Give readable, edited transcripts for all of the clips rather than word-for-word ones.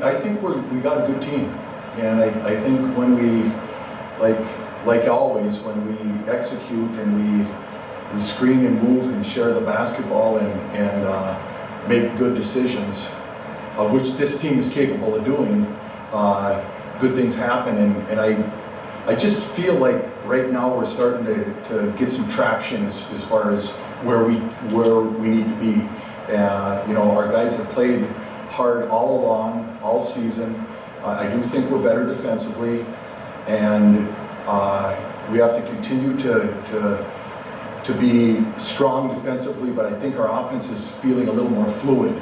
I think we got a good team, and I think when we, like always, when we execute and we screen and move and share the basketball and make good decisions, of which this team is capable of doing, good things happen. And I just feel like right now we're starting to get some traction as far as where we need to be. You know, our guys have played hard all along, all season. I do think we're better defensively, and we have to continue to be strong defensively, but I think our offense is feeling a little more fluid.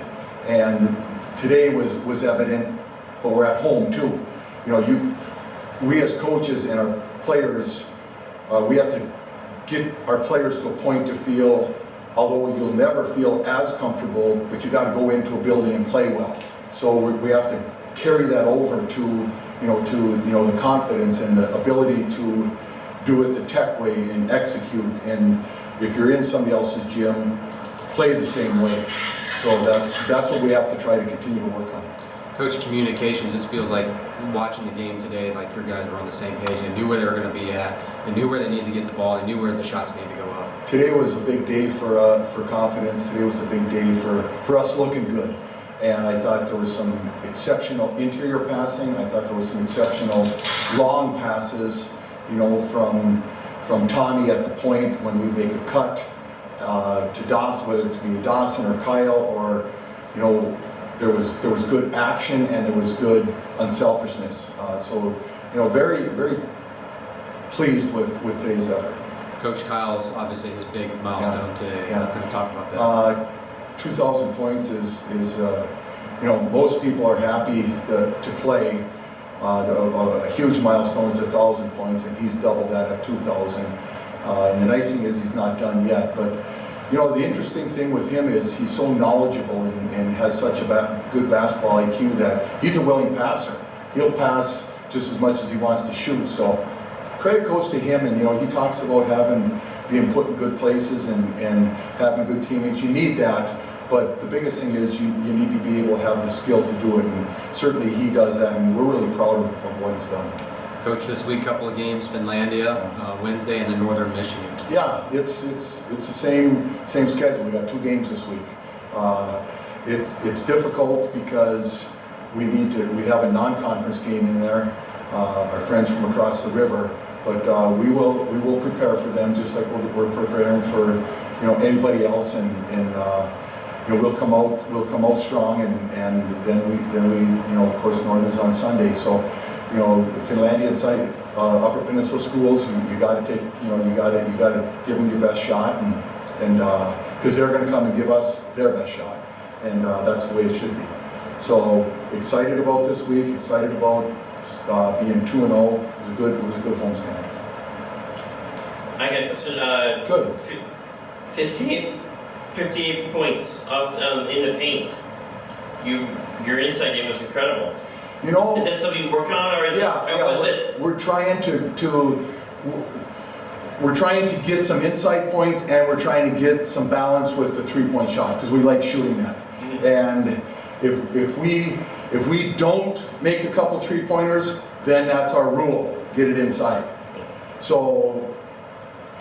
And today was evident, but we're at home too. You know, we as coaches and our players, we have to get our players to a point to feel, although you'll never feel as comfortable, but you got to go into a building and play well. So we have to carry that over to the confidence and the ability to do it the tech way and execute. And if you're in somebody else's gym, play the same way. So that's what we have to try to continue to work on. Coach, communication just feels like watching the game today, like your guys were on the same page. They knew where they were going to be at. They knew where they needed to get the ball. They knew where the shots needed to go up. Today was a big day for confidence. Today was a big day for us looking good. And I thought there was some exceptional interior passing. I thought there was some exceptional long passes, you know, from Tommy at the point when we make a cut to Dawson, whether it be Dawson or Kyle, or, you know, there was good action and there was good unselfishness. So, you know, very, very pleased with today's effort. Coach, Kyle's obviously his big milestone today. Yeah. Can you talk about that? 2,000 points is you know, most people are happy to play. A huge milestone is 1,000 points, and he's doubled that at 2,000. And the nice thing is he's not done yet. But you know, the interesting thing with him is he's so knowledgeable and has such a good basketball IQ that he's a willing passer. He'll pass just as much as he wants to shoot. So credit goes to him. And you know, he talks about being put in good places and having good teammates. You need that. But the biggest thing is you need to be able to have the skill to do it, and certainly he does that, and we're really proud of what he's done. Coach, this week, couple of games, Finlandia, Wednesday, and then Northern Michigan. Yeah, it's the same schedule. We got 2 games this week. It's difficult because we have a non-conference game in there, our friends from across the river, but we will prepare for them just like we're preparing for, you know, anybody else, and you know, we'll come out strong, and then we you know, of course, Northern's on Sunday. So, you know, Finlandia and Upper Peninsula schools, you got to take, you know, you got to give them your best shot, and because they're going to come and give us their best shot, and that's the way it should be. So excited about this week. Excited about being 2-0. It was a good homestand. I got a question. Good. 58 points in the paint. Your inside game was incredible. You know, is that something you work on, or was it? We're trying to get some inside points, and we're trying to get some balance with the 3-point shot because we like shooting that. Mm-hmm. And if we don't make a couple 3-pointers, then that's our rule. Get it inside. So.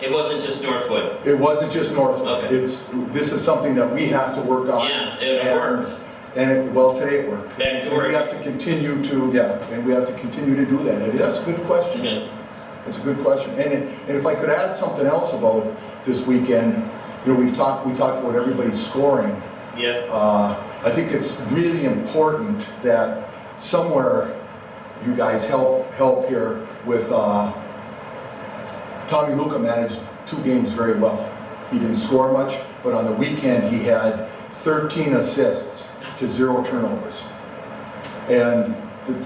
It wasn't just Northwood. It wasn't just Northwood. Okay. This is something that we have to work on. Yeah, it worked. And today it worked. And we have to continue to do that. And that's a good question. Yeah. It's a good question. And if I could add something else about this weekend, you know, we talked about everybody's scoring. Yeah. I think it's really important that somewhere you guys help here with. Tommy Luca managed 2 games very well. He didn't score much, but on the weekend he had 13 assists to 0 turnovers, and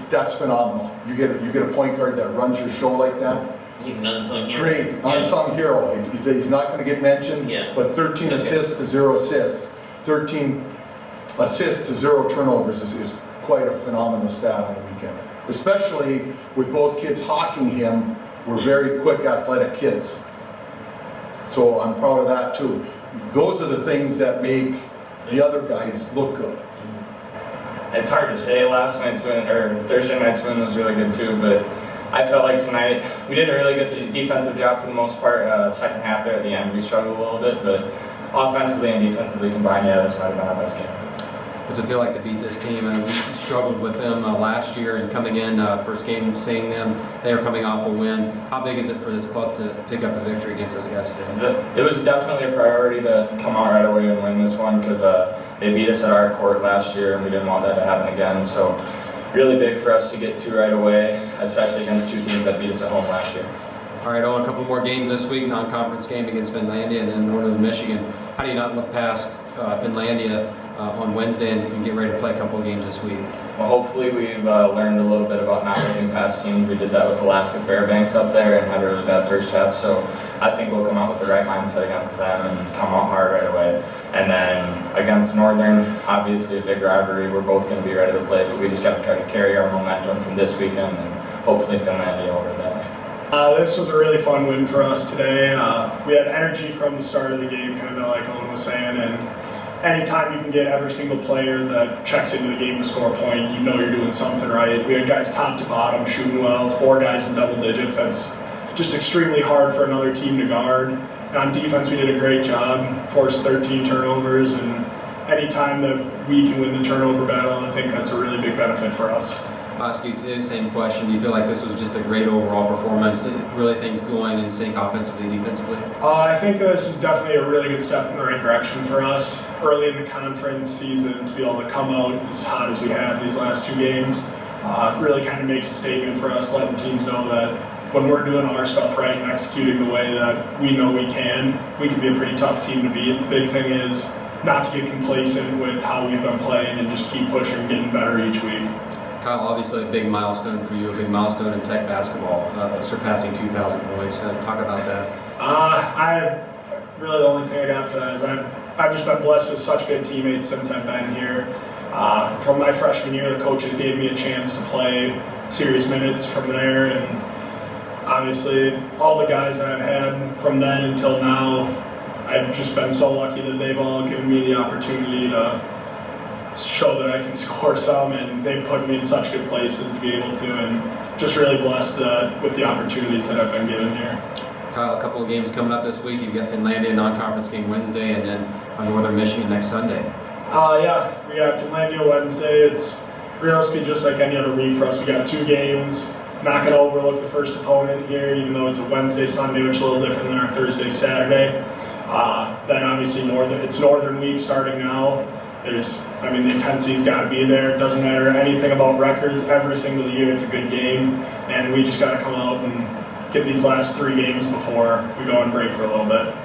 that's phenomenal. You get a point guard that runs your show like that. He's an unsung hero. Great, unsung hero. He's not going to get mentioned, but 13 assists to 0 assists, 13 assists to 0 turnovers is quite a phenomenal stat on the weekend. Especially with both kids hawking him. We're very quick, athletic kids. So I'm proud of that too. Those are the things that make the other guys look good. It's hard to say. Last night's win, or Thursday night's win, was really good too, but I felt like tonight we did a really good defensive job for the most part. Second half there at the end, we struggled a little bit, but offensively and defensively combined, yeah, this might have been our best game. What's it feel like to beat this team? And we struggled with them last year, and coming in first game, seeing them, they were coming off a win. How big is it for this club to pick up a victory against those guys today? It was definitely a priority to come out right away and win this one because they beat us at our court last year, and we didn't want that to happen again. So really big for us to get to right away, especially against two teams that beat us at home last year. All right, Owen, a couple more games this week, non-conference game against Finlandia and then Northern Michigan. How do you not look past Finlandia on Wednesday and get ready to play a couple of games this week? Well, hopefully we've learned a little bit about not looking past teams. We did that with Alaska Fairbanks up there and had a really bad first half, so I think we'll come out with the right mindset against them and come out hard right away. And then against Northern, obviously a big rivalry. We're both going to be ready to play, but we just got to try to carry our momentum from this weekend and hopefully Finlandia over that way. This was a really fun win for us today. We had energy from the start of the game, kind of like Owen was saying, and anytime you can get every single player that checks into the game to score a point, you know you're doing something right. We had guys top to bottom shooting well, 4 guys in double digits. That's just extremely hard for another team to guard. And on defense, we did a great job, forced 13 turnovers, and anytime that we can win the turnover battle, I think that's a really big benefit for us. I'll ask you too, same question. Do you feel like this was just a great overall performance? Really things going in sync offensively, defensively? I think this is definitely a really good step in the right direction for us. Early in the conference season, to be able to come out as hot as we have these last 2 games, really kind of makes a statement for us, letting teams know that when we're doing our stuff right and executing the way that we know we can be a pretty tough team to beat. The big thing is not to get complacent with how we've been playing and just keep pushing, getting better each week. Kyle, obviously a big milestone for you, a big milestone in Tech basketball, surpassing 2,000 points. Talk about that. Really the only thing I got for that is I've just been blessed with such good teammates since I've been here. From my freshman year, the coaches gave me a chance to play serious minutes from there, and obviously all the guys that I've had from then until now, I've just been so lucky that they've all given me the opportunity to show that I can score some, and they've put me in such good places to be able to, and just really blessed with the opportunities that I've been given here. Kyle, a couple of games coming up this week. You've got Finlandia non-conference game Wednesday, and then Northern Michigan next Sunday. Yeah, we got Finlandia Wednesday. It's realistically just like any other week for us. We got 2 games. Not going to overlook the first opponent here, even though it's a Wednesday, Sunday, which is a little different than our Thursday, Saturday. Then obviously it's Northern week starting now. The intensity's got to be there. It doesn't matter anything about records. Every single year it's a good game, and we just got to come out and get these last 3 games before we go on break for a little bit.